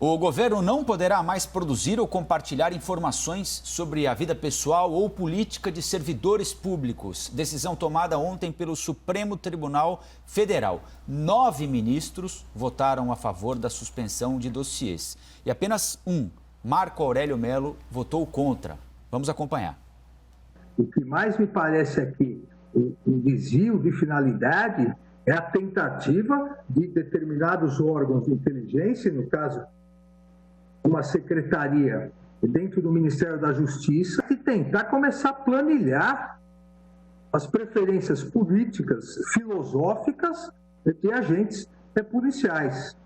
O governo não poderá mais produzir ou compartilhar informações sobre a vida pessoal ou política de servidores públicos. Decisão tomada ontem pelo Supremo Tribunal Federal. 9 ministros votaram a favor da suspensão de dossiês. E apenas um, Marco Aurélio Mello, votou contra. Vamos acompanhar. O que mais me parece aqui um desvio de finalidade é a tentativa de determinados órgãos de inteligência, no caso, uma secretaria dentro do Ministério da Justiça, de tentar começar a planilhar as preferências políticas, filosóficas de agentes policiais.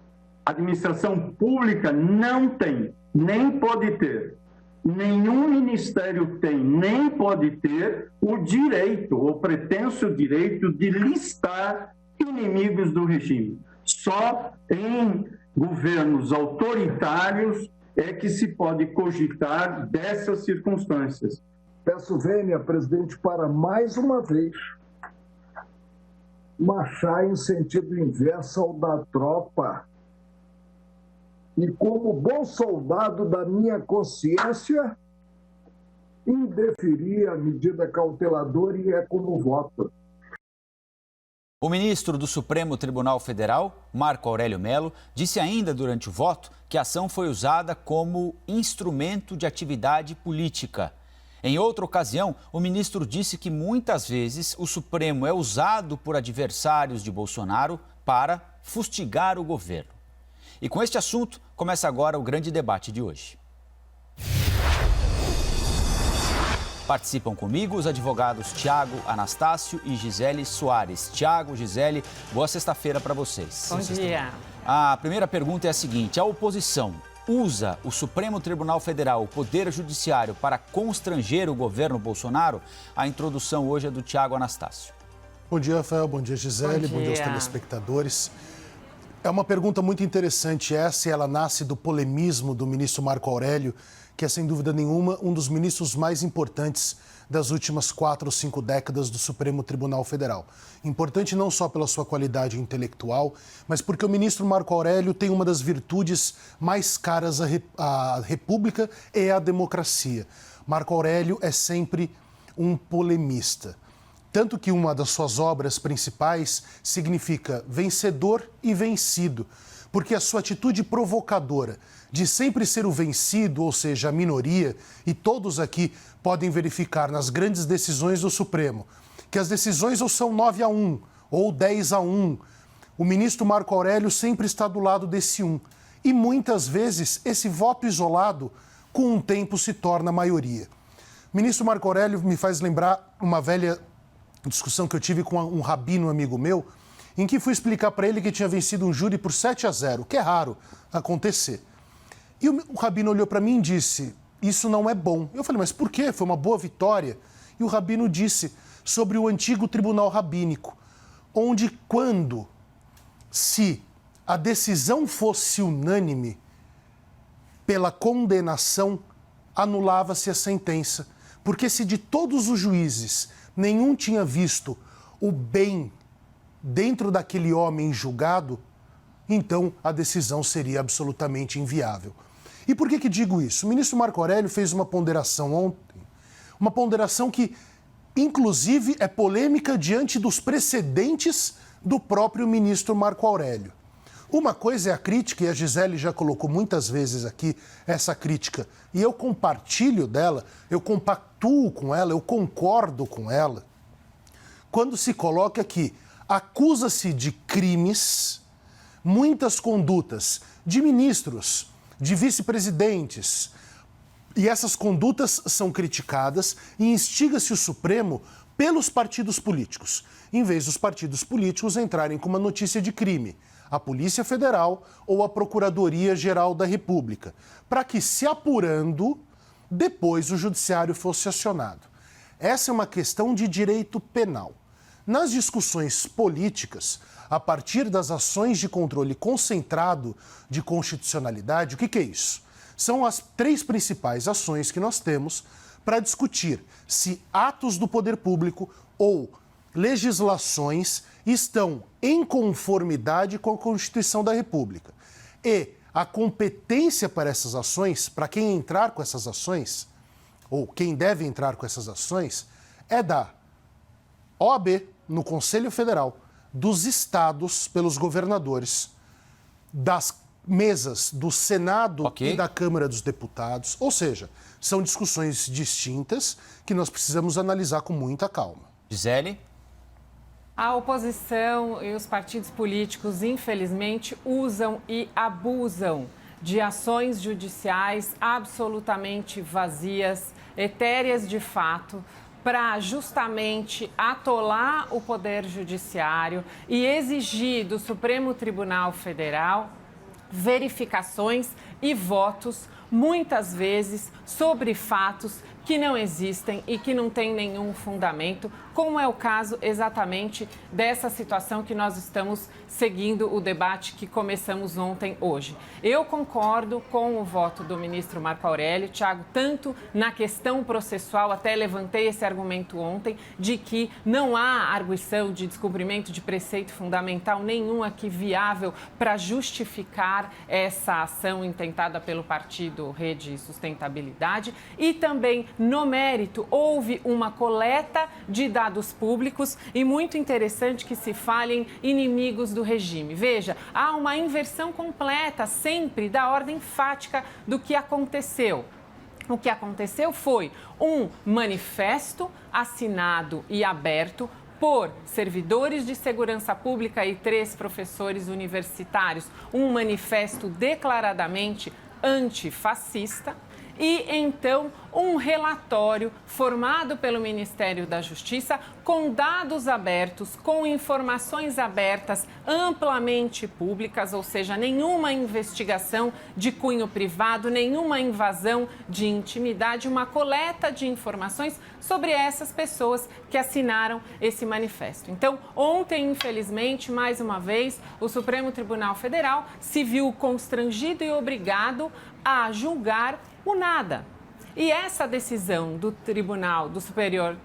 A administração pública não tem, nem pode ter, nenhum ministério tem, nem pode ter o direito, o pretenso direito de listar inimigos do regime. Só em governos autoritários é que se pode cogitar dessas circunstâncias. Peço vênia, presidente, para mais uma vez marchar em sentido inverso ao da tropa. E como bom soldado da minha consciência, indeferir a medida cauteladora e é como voto. O ministro do Supremo Tribunal Federal, Marco Aurélio Mello, disse ainda durante o voto que a ação foi usada como instrumento de atividade política. Em outra ocasião, o ministro disse que muitas vezes o Supremo é usado por adversários de Bolsonaro para fustigar o governo. E com este assunto, começa agora o grande debate de hoje. Participam comigo os advogados Tiago Anastácio e Gisele Soares. Tiago, Gisele, boa sexta-feira para vocês. Bom dia. A primeira pergunta é a seguinte: a oposição usa o Supremo Tribunal Federal, o Poder Judiciário, para constranger o governo Bolsonaro? A introdução hoje é do Tiago Anastácio. Bom dia, Rafael. Bom dia, Gisele. Bom dia aos telespectadores. É uma pergunta muito interessante essa, e ela nasce do polemismo do ministro Marco Aurélio, que é, sem dúvida nenhuma, um dos ministros mais importantes das últimas 4 ou 5 décadas do Supremo Tribunal Federal. Importante não só pela sua qualidade intelectual, mas porque o ministro Marco Aurélio tem uma das virtudes mais caras à República e à democracia. Marco Aurélio é sempre um polemista. Tanto que uma das suas obras principais significa vencedor e vencido, porque a sua atitude provocadora de sempre ser o vencido, ou seja, a minoria, e todos aqui podem verificar nas grandes decisões do Supremo, que as decisões ou são 9-1 ou 10-1, o ministro Marco Aurélio sempre está do lado desse 1. E muitas vezes esse voto isolado, com o tempo, se torna maioria. O ministro Marco Aurélio me faz lembrar uma velha discussão que eu tive com um rabino amigo meu, em que fui explicar para ele que tinha vencido um júri por 7-0, que é raro acontecer. E o rabino olhou para mim e disse, isso não é bom. Eu falei, mas por quê? Foi uma boa vitória. E o rabino disse sobre o antigo tribunal rabínico, onde se a decisão fosse unânime, pela condenação, anulava-se a sentença. Porque se de todos os juízes nenhum tinha visto o bem dentro daquele homem julgado, então a decisão seria absolutamente inviável. E por que digo isso? O ministro Marco Aurélio fez uma ponderação ontem, uma ponderação que, inclusive, é polêmica diante dos precedentes do próprio ministro Marco Aurélio. Uma coisa é a crítica, e a Gisele já colocou muitas vezes aqui essa crítica, e eu compartilho dela, eu compactuo com ela, eu concordo com ela, quando se coloca que acusa-se de crimes muitas condutas de ministros, de vice-presidentes, e essas condutas são criticadas e instiga-se o Supremo pelos partidos políticos, em vez dos partidos políticos entrarem com uma notícia de crime, a Polícia Federal ou a Procuradoria-Geral da República, para que, se apurando, depois o Judiciário fosse acionado. Essa é uma questão de direito penal. Nas discussões políticas, a partir das ações de controle concentrado de constitucionalidade, o que é isso? São as 3 principais ações que nós temos para discutir se atos do poder público ou legislações estão em conformidade com a Constituição da República. E a competência para essas ações, para quem entrar com essas ações, ou quem deve entrar com essas ações, é da OAB, no Conselho Federal, dos estados pelos governadores, das mesas do Senado e da Câmara dos Deputados. Ou seja, são discussões distintas que nós precisamos analisar com muita calma. Gisele? A oposição e os partidos políticos, infelizmente, usam e abusam de ações judiciais absolutamente vazias, etéreas de fato, para justamente atolar o Poder Judiciário e exigir do Supremo Tribunal Federal verificações e votos, muitas vezes, sobre fatos que não existem e que não têm nenhum fundamento, como é o caso exatamente dessa situação que nós estamos seguindo o debate que começamos ontem, hoje. Eu concordo com o voto do ministro Marco Aurélio, Tiago, tanto na questão processual, até levantei esse argumento ontem, de que não há arguição de descumprimento de preceito fundamental nenhum aqui viável para justificar essa ação intentada pelo partido Rede e Sustentabilidade, e também no mérito houve uma coleta de dados públicos e muito interessante que se falem inimigos do regime. Veja, há uma inversão completa sempre da ordem fática do que aconteceu. O que aconteceu foi um manifesto assinado e aberto por servidores de segurança pública e 3 professores universitários, um manifesto declaradamente antifascista, e então um relatório formado pelo Ministério da Justiça com dados abertos, com informações abertas, amplamente públicas, ou seja, nenhuma investigação de cunho privado, nenhuma invasão de intimidade, uma coleta de informações sobre essas pessoas que assinaram esse manifesto. Então, ontem, infelizmente, mais uma vez, o Supremo Tribunal Federal se viu constrangido e obrigado a julgar o nada. E essa decisão do Supremo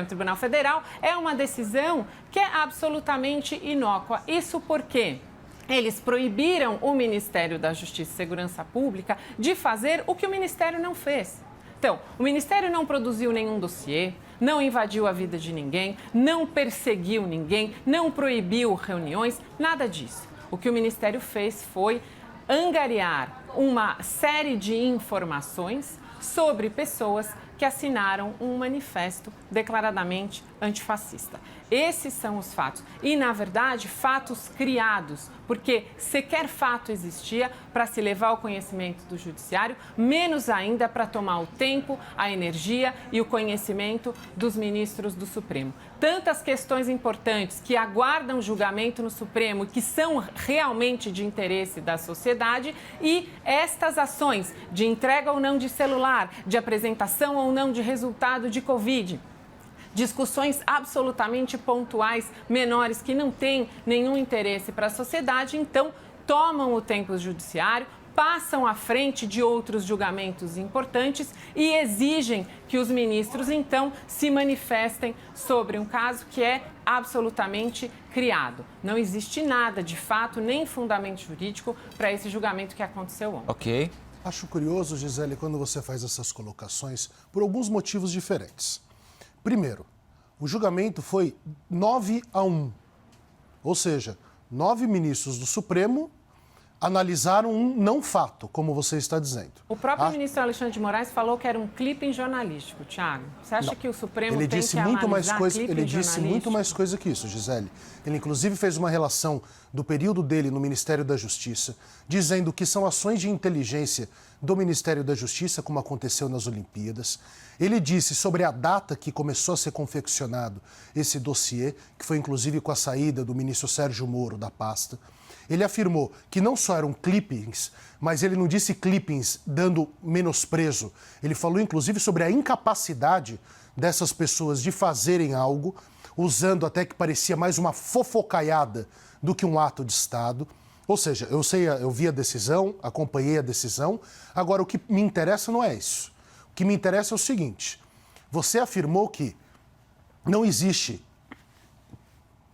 Tribunal Federal é uma decisão que é absolutamente inócua. Isso porque eles proibiram o Ministério da Justiça e Segurança Pública de fazer o que o Ministério não fez. Então, o Ministério não produziu nenhum dossiê, não invadiu a vida de ninguém, não perseguiu ninguém, não proibiu reuniões, nada disso. O que o Ministério fez foi angariar uma série de informações sobre pessoas que assinaram um manifesto declaradamente antifascista. Esses são os fatos. E, na verdade, fatos criados, porque sequer fato existia para se levar ao conhecimento do judiciário, menos ainda para tomar o tempo, a energia e o conhecimento dos ministros do Supremo. Tantas questões importantes que aguardam julgamento no Supremo, que são realmente de interesse da sociedade, e estas ações de entrega ou não de celular, de apresentação ou não de resultado de Covid, discussões absolutamente pontuais, menores, que não têm nenhum interesse para a sociedade, então tomam o tempo judiciário, passam à frente de outros julgamentos importantes e exigem que os ministros, então, se manifestem sobre um caso que é absolutamente criado. Não existe nada, de fato, nem fundamento jurídico para esse julgamento que aconteceu ontem. Ok. Acho curioso, Gisele, quando você faz essas colocações, por alguns motivos diferentes. Primeiro, o julgamento foi 9-1, ou seja, 9 ministros do Supremo analisaram um não fato, como você está dizendo. O próprio ministro Alexandre de Moraes falou que era um clipe jornalístico, Tiago. Você acha que o Supremo tem que analisar clipe Ele disse muito mais coisa que isso, Gisele. Ele, inclusive, fez uma relação do período dele no Ministério da Justiça, dizendo que são ações de inteligência do Ministério da Justiça, como aconteceu nas Olimpíadas. Ele disse sobre a data que começou a ser confeccionado esse dossiê, que foi, inclusive, com a saída do ministro Sérgio Moro da pasta. Ele afirmou que não só eram clippings, mas ele não disse clippings dando menosprezo. Ele falou, inclusive, sobre a incapacidade dessas pessoas de fazerem algo, usando até que parecia mais uma fofocaiada do que um ato de Estado. Ou seja, eu vi a decisão, acompanhei a decisão. Agora, o que me interessa não é isso. O que me interessa é o seguinte: você afirmou que não existe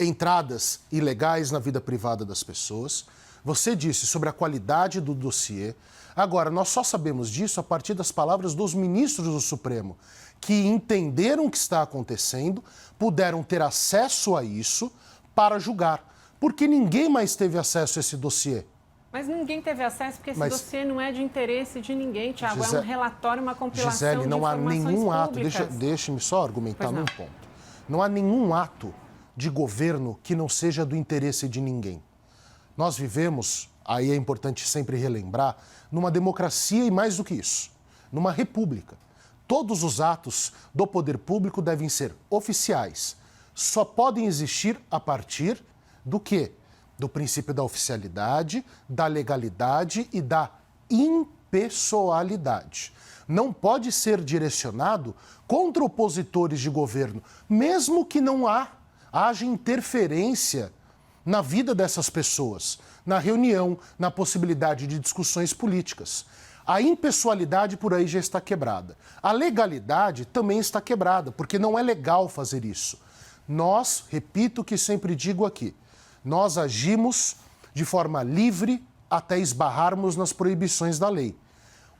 entradas ilegais na vida privada das pessoas. Você disse sobre a qualidade do dossiê. Agora, nós só sabemos disso a partir das palavras dos ministros do Supremo, que entenderam o que está acontecendo, puderam ter acesso a isso para julgar. Porque ninguém mais teve acesso a esse dossiê. Mas ninguém teve acesso porque esse dossiê não é de interesse de ninguém, Tiago. É um relatório, uma compilação Gisele, não de há informações nenhum ato, públicas. deixe-me só argumentar num ponto. Não há nenhum ato de governo que não seja do interesse de ninguém. Nós vivemos, aí é importante sempre relembrar, numa democracia e mais do que isso, numa república. Todos os atos do poder público devem ser oficiais. Só podem existir a partir do quê? Do princípio da oficialidade, da legalidade e da impessoalidade. Não pode ser direcionado contra opositores de governo, mesmo que não haja interferência na vida dessas pessoas, na reunião, na possibilidade de discussões políticas. A impessoalidade por aí já está quebrada. A legalidade também está quebrada, porque não é legal fazer isso. Nós, repito o que sempre digo aqui, nós agimos de forma livre até esbarrarmos nas proibições da lei.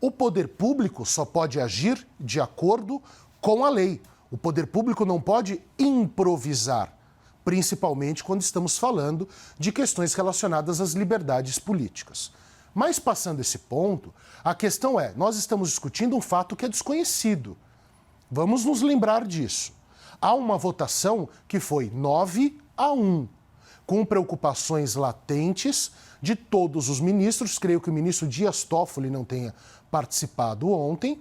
O poder público só pode agir de acordo com a lei. O poder público não pode improvisar, principalmente quando estamos falando de questões relacionadas às liberdades políticas. Mas passando esse ponto, a questão é, nós estamos discutindo um fato que é desconhecido. Vamos nos lembrar disso. Há uma votação que foi 9-1, com preocupações latentes de todos os ministros. Creio que o ministro Dias Toffoli não tenha participado ontem.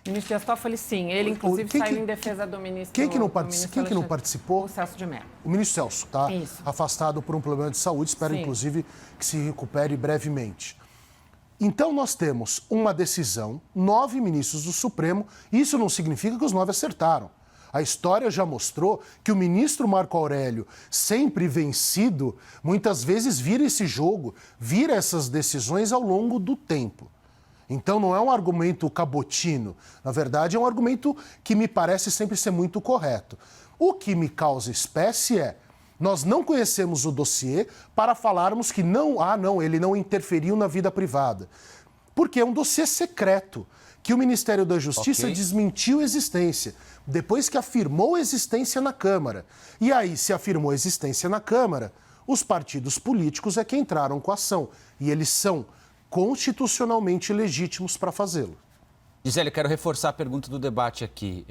O ministro Dias Toffoli, sim. Ele, inclusive, saiu em defesa do ministro. Quem que não participou? O Celso de Mello. O ministro Celso, tá? Isso. Afastado por um problema de saúde. Espero, inclusive, que se recupere brevemente. Então, nós temos uma decisão, 9 ministros do Supremo. Isso não significa que os 9 acertaram. A história já mostrou que o ministro Marco Aurélio, sempre vencido, muitas vezes vira esse jogo, vira essas decisões ao longo do tempo. Então não é um argumento cabotino, na verdade é um argumento que me parece sempre ser muito correto. O que me causa espécie é, nós não conhecemos o dossiê para falarmos que ele não interferiu na vida privada. Porque é um dossiê secreto, que o Ministério da Justiça desmentiu a existência, depois que afirmou a existência na Câmara. E aí, se afirmou a existência na Câmara, os partidos políticos é que entraram com a ação. E eles são constitucionalmente legítimos para fazê-lo. Gisele, eu quero reforçar a pergunta do debate aqui.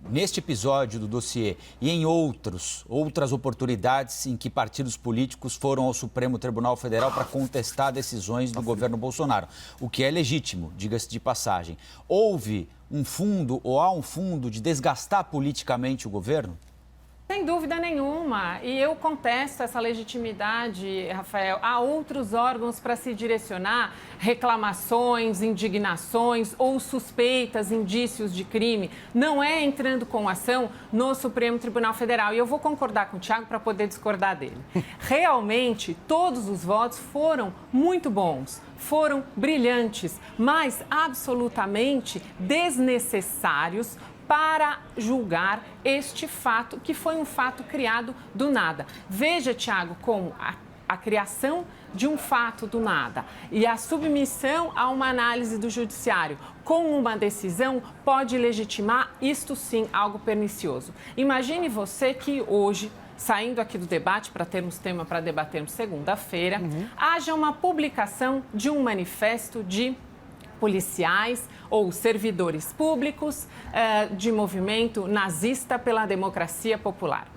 Neste episódio do dossiê e em outras oportunidades em que partidos políticos foram ao Supremo Tribunal Federal para contestar decisões do governo Bolsonaro, o que é legítimo, diga-se de passagem. Houve um fundo ou há um fundo de desgastar politicamente o governo? Sem dúvida nenhuma. E eu contesto essa legitimidade, Rafael. Há outros órgãos para se direcionar reclamações, indignações ou suspeitas, indícios de crime. Não é entrando com ação no Supremo Tribunal Federal. E eu vou concordar com o Tiago para poder discordar dele. Realmente, todos os votos foram muito bons. Foram brilhantes, mas absolutamente desnecessários para julgar este fato, que foi um fato criado do nada. Veja, Tiago, como a criação de um fato do nada e a submissão a uma análise do judiciário com uma decisão pode legitimar, isto sim, algo pernicioso. Imagine você que hoje, saindo aqui do debate para termos tema para debatermos segunda-feira, haja uma publicação de um manifesto de policiais ou servidores públicos de movimento nazista pela democracia popular.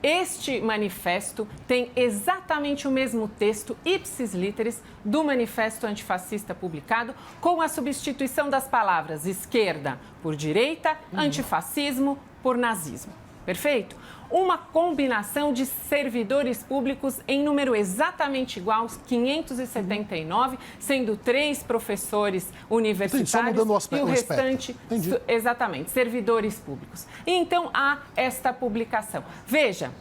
Este manifesto tem exatamente o mesmo texto, ipsis literis, do manifesto antifascista publicado, com a substituição das palavras esquerda por direita, antifascismo por nazismo. Perfeito? Uma combinação de servidores públicos em número exatamente igual, 579, sendo 3 professores universitários e o restante, exatamente, servidores públicos. E então há esta publicação. Veja,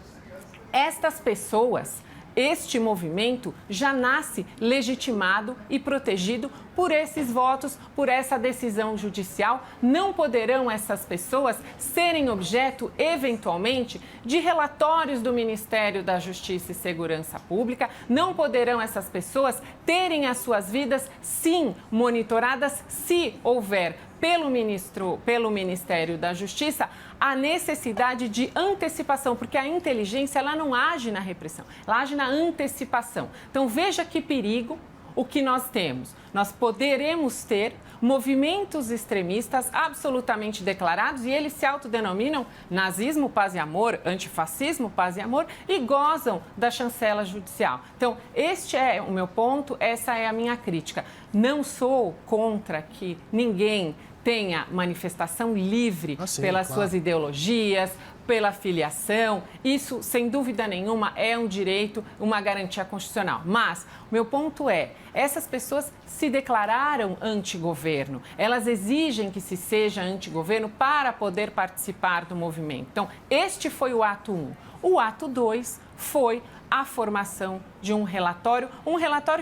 estas pessoas, este movimento já nasce legitimado e protegido por esses votos, por essa decisão judicial. Não poderão essas pessoas serem objeto, eventualmente, de relatórios do Ministério da Justiça e Segurança Pública. Não poderão essas pessoas terem as suas vidas, sim, monitoradas, se houver pelo Ministério da Justiça a necessidade de antecipação, porque a inteligência ela não age na repressão, ela age na antecipação. Então veja que perigo o que nós temos. Nós poderemos ter movimentos extremistas absolutamente declarados e eles se autodenominam nazismo, paz e amor, antifascismo, paz e amor e gozam da chancela judicial. Então, este é o meu ponto, essa é a minha crítica. Não sou contra que ninguém tenha manifestação livre pelas suas ideologias, pela filiação. Isso, sem dúvida nenhuma, é um direito, uma garantia constitucional. Mas o meu ponto é, essas pessoas se declararam antigoverno. Elas exigem que se seja antigoverno para poder participar do movimento. Então, este foi o ato 1. O ato 2 foi a formação de um relatório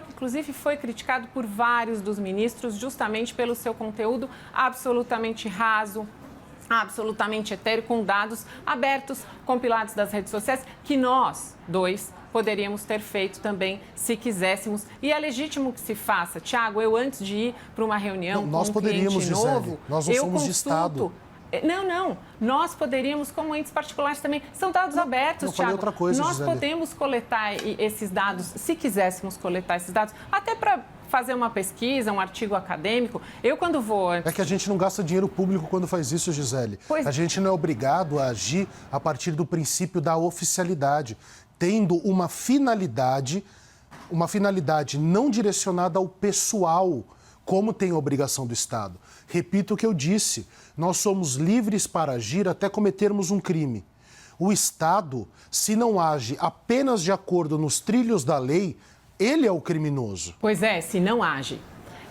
que inclusive foi criticado por vários dos ministros justamente pelo seu conteúdo absolutamente raso, absolutamente etéreo, com dados abertos, compilados das redes sociais, que nós, dois, poderíamos ter feito também, se quiséssemos. E é legítimo que se faça. Tiago, eu antes de ir para uma reunião nós com um cliente novo, nós não somos de Estado. Não. Nós poderíamos, como entes particulares também, são dados abertos, Tiago. Outra coisa, nós Gisele. podemos coletar esses dados, se quiséssemos coletar esses dados, até para fazer uma pesquisa, um artigo acadêmico. Eu, quando vou... É que a gente não gasta dinheiro público quando faz isso, Gisele. A gente não é obrigado a agir a partir do princípio da oficialidade, tendo uma finalidade não direcionada ao pessoal, como tem a obrigação do Estado. Repito o que eu disse, nós somos livres para agir até cometermos um crime. O Estado, se não age apenas de acordo nos trilhos da lei, ele é o criminoso. Pois é, se não age.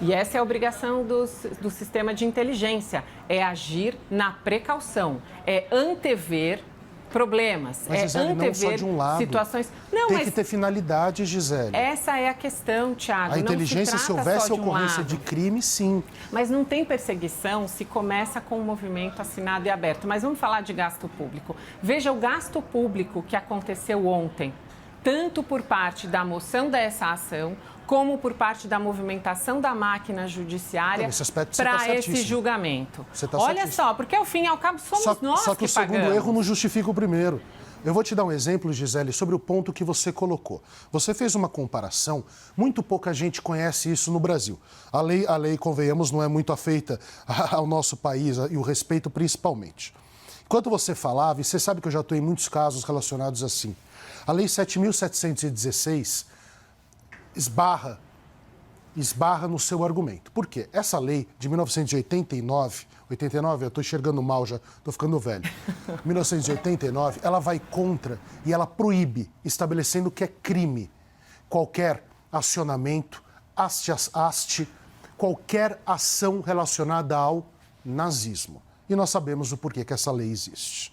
E essa é a obrigação do sistema de inteligência, é agir na precaução, é antever problemas, mas, Gisele, antever não só de um lado. Situações... Tem que ter finalidade, Gisele. Essa é a questão, Tiago. A inteligência, se houvesse ocorrência de crime, sim. Mas não tem perseguição se começa com um movimento assinado e aberto. Mas vamos falar de gasto público. Veja o gasto público que aconteceu ontem, tanto por parte da moção dessa ação, como por parte da movimentação da máquina judiciária para esse julgamento. Olha só, porque ao fim e ao cabo somos nós que pagamos. Só que o segundo erro não justifica o primeiro. Eu vou te dar um exemplo, Gisele, sobre o ponto que você colocou. Você fez uma comparação, muito pouca gente conhece isso no Brasil. A lei, convenhamos, não é muito afeita ao nosso país e o respeito principalmente. Enquanto você falava, e você sabe que eu já estou em muitos casos relacionados assim, a Lei 7.716 esbarra no seu argumento. Por quê? Essa lei de 1989, eu estou enxergando mal já, estou ficando velho. 1989, ela vai contra e ela proíbe, estabelecendo que é crime qualquer acionamento, haste, qualquer ação relacionada ao nazismo. E nós sabemos o porquê que essa lei existe.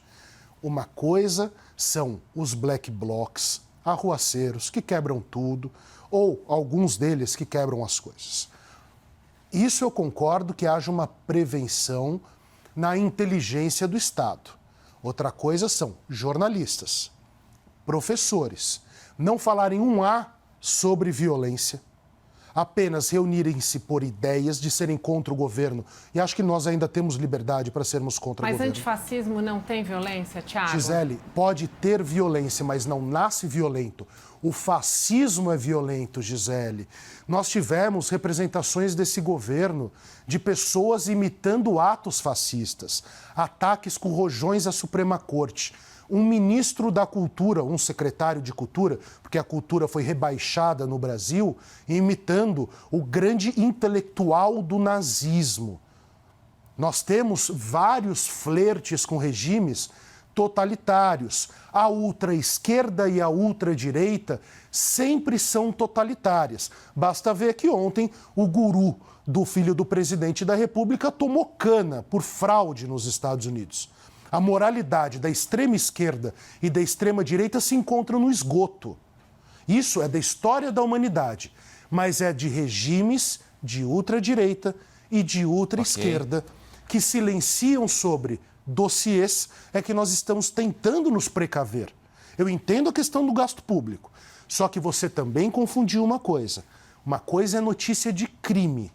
Uma coisa são os black blocs, arruaceiros, que quebram tudo, ou alguns deles que quebram as coisas. Isso eu concordo que haja uma prevenção na inteligência do Estado. Outra coisa são jornalistas, professores, não falarem um A sobre violência, apenas reunirem-se por ideias de serem contra o governo. E acho que nós ainda temos liberdade para sermos contra o governo. Mas antifascismo não tem violência, Tiago? Gisele, pode ter violência, mas não nasce violento. O fascismo é violento, Gisele. Nós tivemos representações desse governo de pessoas imitando atos fascistas, ataques com rojões à Suprema Corte. Um ministro da Cultura, um secretário de Cultura, porque a cultura foi rebaixada no Brasil, imitando o grande intelectual do nazismo. Nós temos vários flertes com regimes totalitários. A ultra-esquerda e a ultra-direita sempre são totalitárias. Basta ver que ontem o guru do filho do presidente da República tomou cana por fraude nos Estados Unidos. A moralidade da extrema esquerda e da extrema direita se encontram no esgoto. Isso é da história da humanidade, mas é de regimes de ultradireita e de ultra-esquerda que silenciam sobre dossiês é que nós estamos tentando nos precaver. Eu entendo a questão do gasto público, só que você também confundiu uma coisa. Uma coisa é notícia de crime.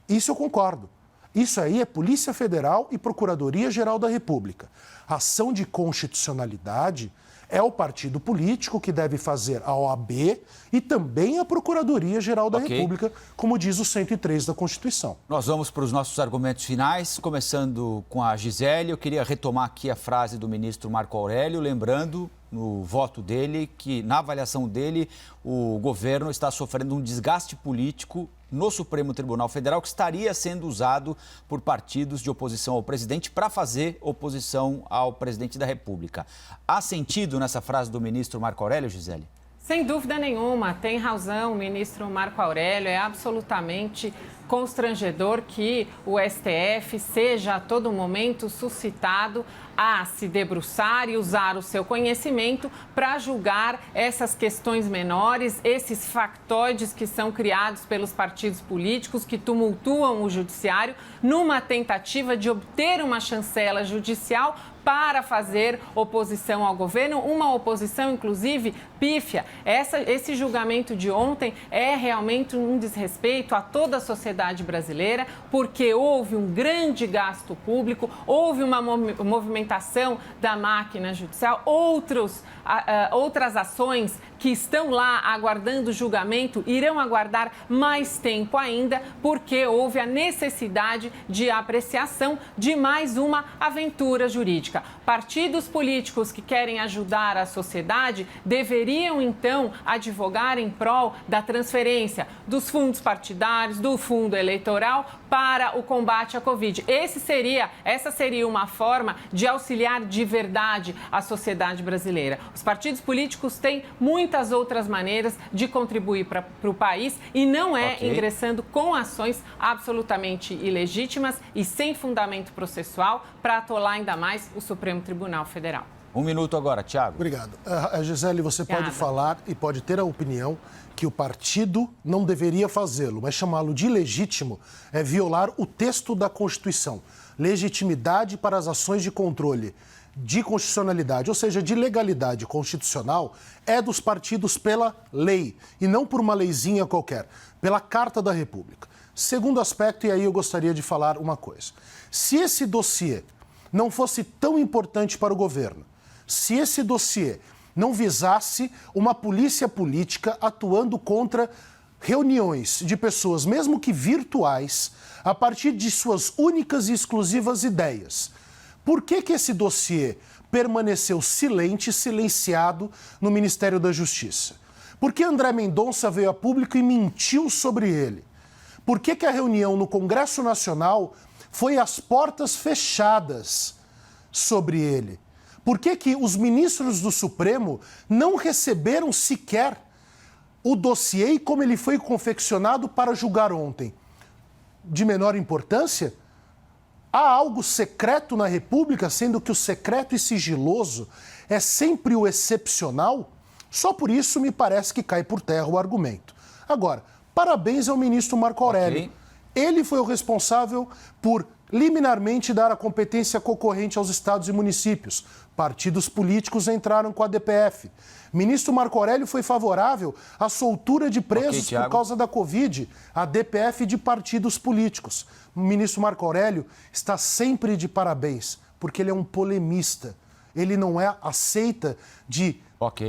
Isso eu concordo. Isso aí é Polícia Federal e Procuradoria-Geral da República. A ação de constitucionalidade é o partido político que deve fazer a OAB e também a Procuradoria-Geral da República, como diz o 103 da Constituição. Nós vamos para os nossos argumentos finais, começando com a Gisele. Eu queria retomar aqui a frase do ministro Marco Aurélio, lembrando no voto dele que, na avaliação dele, o governo está sofrendo um desgaste político no Supremo Tribunal Federal que estaria sendo usado por partidos de oposição ao presidente para fazer oposição ao presidente da República. Há sentido nessa frase do ministro Marco Aurélio, Gisele? Sem dúvida nenhuma, tem razão o ministro Marco Aurélio, é absolutamente constrangedor que o STF seja a todo momento suscitado a se debruçar e usar o seu conhecimento para julgar essas questões menores, esses factoides que são criados pelos partidos políticos que tumultuam o judiciário numa tentativa de obter uma chancela judicial para fazer oposição ao governo, uma oposição, inclusive, pífia. Esse julgamento de ontem é realmente um desrespeito a toda a sociedade brasileira, porque houve um grande gasto público, houve uma movimentação da máquina judicial, outras ações que estão lá aguardando julgamento irão aguardar mais tempo ainda, porque houve a necessidade de apreciação de mais uma aventura jurídica. Partidos políticos que querem ajudar a sociedade deveriam, então, advogar em prol da transferência dos fundos partidários, do fundo eleitoral para o combate à Covid. Essa seria uma forma de auxiliar de verdade a sociedade brasileira. Os partidos políticos têm muitas outras maneiras de contribuir para o país e não é ingressando com ações absolutamente ilegítimas e sem fundamento processual para atolar ainda mais o Supremo Tribunal Federal. 1 minuto agora, Thiago. Obrigado. Gisele, você pode falar e pode ter a opinião que o partido não deveria fazê-lo, mas chamá-lo de ilegítimo é violar o texto da Constituição. Legitimidade para as ações de controle de constitucionalidade, ou seja, de legalidade constitucional, é dos partidos pela lei e não por uma leizinha qualquer, pela Carta da República. Segundo aspecto, e aí eu gostaria de falar uma coisa. Se esse dossiê não fosse tão importante para o governo, se esse dossiê não visasse uma polícia política atuando contra reuniões de pessoas, mesmo que virtuais, a partir de suas únicas e exclusivas ideias, por que esse dossiê permaneceu silenciado no Ministério da Justiça? Por que André Mendonça veio a público e mentiu sobre ele? Por que a reunião no Congresso Nacional foi às portas fechadas sobre ele? Por que os ministros do Supremo não receberam sequer o dossiê e como ele foi confeccionado para julgar ontem? De menor importância? Há algo secreto na República, sendo que o secreto e sigiloso é sempre o excepcional? Só por isso me parece que cai por terra o argumento. Agora, parabéns ao ministro Marco Aurélio. Ele foi o responsável por liminarmente dar a competência concorrente aos estados e municípios. Partidos políticos entraram com a DPF. Ministro Marco Aurélio foi favorável à soltura de presos por causa da Covid, a DPF de partidos políticos. O ministro Marco Aurélio está sempre de parabéns, porque ele é um polemista. Ele não aceita de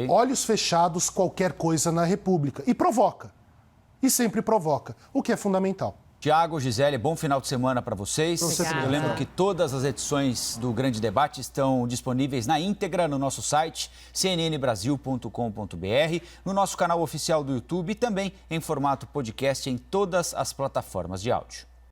olhos fechados qualquer coisa na República. E provoca. E sempre provoca, o que é fundamental. Tiago, Gisele, bom final de semana para vocês. Eu lembro que todas as edições do Grande Debate estão disponíveis na íntegra no nosso site, cnnbrasil.com.br, no nosso canal oficial do YouTube e também em formato podcast em todas as plataformas de áudio.